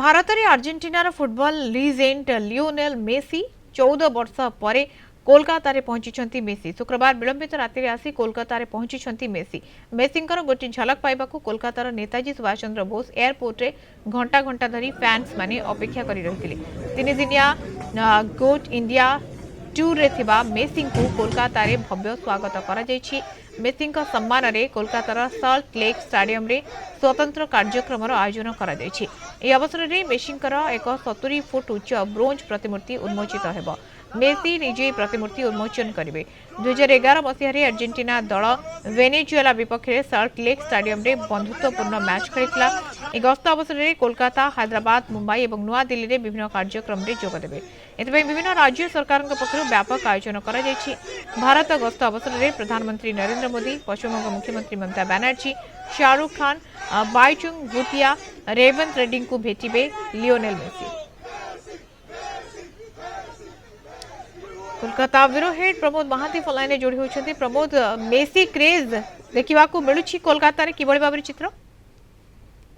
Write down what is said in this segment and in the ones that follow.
भारत में अर्जेंटीनार football legend Lionel Messi 14 वर्ष पर कोलकाता रे पहुंची मेसी। शुक्रवार विलंबित राति आसी कोलकाता रे पहुंची मेसी। मेसींकर गोटे झलक पाइबा कोलकातार नेताजी सुभाष चंद्र बोस एयरपोर्ट रे घंटा घंटा धरी फैंस माने अपेक्षा करी रहिथिले। तीन दिनिया गोट इंडिया टूर रे थिबा मेसी को कोलकाता रे भव्य स्वागत करा जायछि। मेसी सम्मान रे कोलकातार सल्ट लेक स्टेडियम रे स्वतंत्र कार्यक्रम आयोजन करा जायछि। एही अवसर रे मेसींकर एक 70 फुट उच्च ब्रोंज प्रतिमूर्ति उन्मोचित हेबो। मेसी निजे प्रतिमूर्ति उन्मोचन करेंगे। 2011 मसीह अर्जेंटीना दल वेनेजुएला विपक्ष में सल्ट लेक स्टेडियम रे बंधुत्वपूर्ण मैच खेलिता। एक गस्त अवसर में कोलकाता, हैदराबाद, मुंबई और नुआ दिल्ली रे विभिन्न कार्यक्रम रे जोगदेवे। एथिपाई विभिन्न राज्य सरकार पक्षर व्यापक आयोजन करा जायछि। भारत गस्त अवसर में प्रधानमंत्री नरेंद्र मोदी, पश्चिमबंग मुख्यमंत्री ममता बनर्जी, शाहरुख खान, बाईचुंग भूतिया, रेवंत रेड्डी को भेटिबे Lionel Messi. Kolkata bureau head Pramod Mohanty फलाइन जोड़ी होती। प्रमोद, मेसी क्रेज देखा मिलूँ कोलकाता रे किभली भाव चित्र?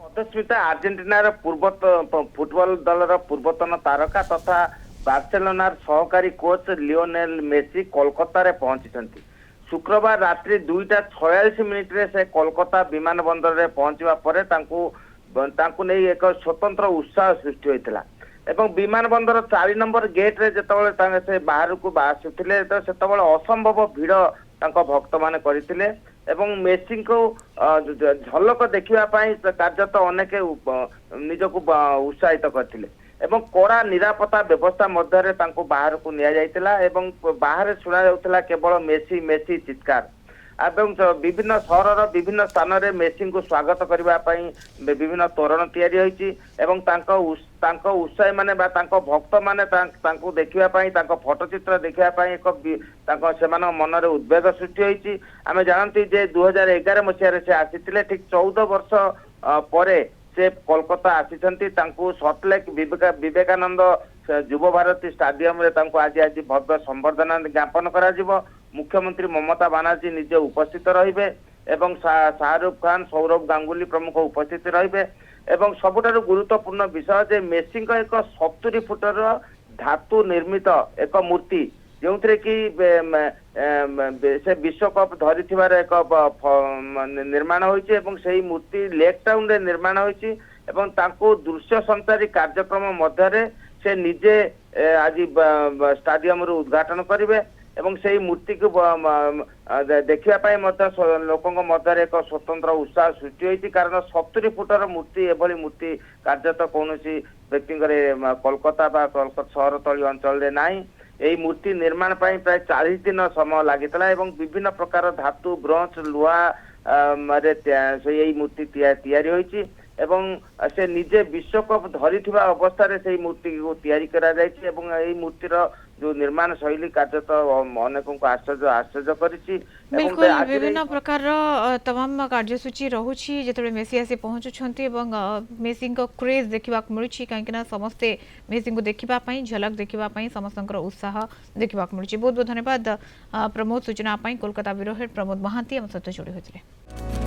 मधुस्मिता, अर्जेंटीनार फुटबॉल दलर पूर्वतन तारका तथा बार्सिलोनार सहकारी कोच लियोनेल मेसी कोलकाता रे पहुंची। शुक्रवार रात्रि 2:46 रे से कोलकाता विमान बंदर रे पहुंचवा परे तांकू नहीं एक स्वतंत्र उत्साह सृष्टि होता। एवं विमान बंदर 4 नंबर गेट रे जेतबळे से बाहर को आसुथिले तो सेतबळे असंभव भीड़ भक्त माने करथिले। एवं मेसी को झलक देखिबा पई कार्यत अनेक निजको उत्साहित करथिले। एवं कड़ा निरापत्ता व्यवस्था मध्य बाहर को निया जाइतिला। एवं बाहर सुना जाउतिला केवल मेसी मेसी चित्कार। एवं विभिन्न सहर विभिन्न स्थान रे मेसी को स्वागत करने विभिन्न तोरण तैयारी होइछि। एवं तांको उत्साही माने बा तांको भक्त माने तांको देखिबा पई तांको फोटोचित्र देखिबा पई एक तांको सेमान मन रे उद्वेग सृष्टि होइछि। आमे जानंती जे 2011 मसिया रे से आसीतिले। ठीक 14 वर्ष परे से कोलकाता आसीछंती। तांको सल्टलेक विवेकानंद युवा भारती स्टेडियम रे तांको आज भव्य संबर्धना ज्ञापन करा जिवो। मुख्यमंत्री ममता बनर्जी निजे उपस्थित रहिबे एवं शाहरुख खान, सौरभ गांगुली प्रमुख उपस्थित रहिबे। एवं सबुठारु गुरुत्वपूर्ण विषय जे मेसी को एक 70 फुटर धातु निर्मित एक मूर्ति जो कि से विश्वकप धरी एक निर्माण होइछि एवं सही मूर्ति लेक टाउन रे निर्माण होइछि। एवं तांको दृश्य संचारी कार्यक्रम मध्य से निजे आज स्टेडियम रो उद्घाटन करिवे। एवं से मूर्ति को देखा लोकों मध्य एक स्वतंत्र उत्साह सृष्टि होती। कारण 70 फुटर मूर्ति एभली मूर्ति कार्यत कौन व्यक्ति कोलकाता सहर तली अंचल नहीं। यही मूर्ति निर्माण प्राय 40 दिन समय लगिता। विभिन्न प्रकार धातु, ब्रोंज, लुहा मूर्ति तैयारी होती। एवं से निजे विश्वकप धरी अवस्था से मूर्ति को तैयारी करा जायछि। एवं एही मूर्तिर जो निर्माण शैली कार्यत अनेकों को आश्चर्य करिछि। बिल्कुल विभिन्न प्रकार तमाम कार्यसूची रहुछि जेतबे मेसी आसी पहुंचुछंती एवं मेसी को क्रेज देखा मिलुछि कहीं समस्ते मेसी को देखा झलक देखा समस्त उत्साह देखा मिलुछि। बहुत बहुत धन्यवाद प्रमोद। सूचना कोलकाता ब्यूरो हेड प्रमोद महांती हम सहित जोड़ी होते।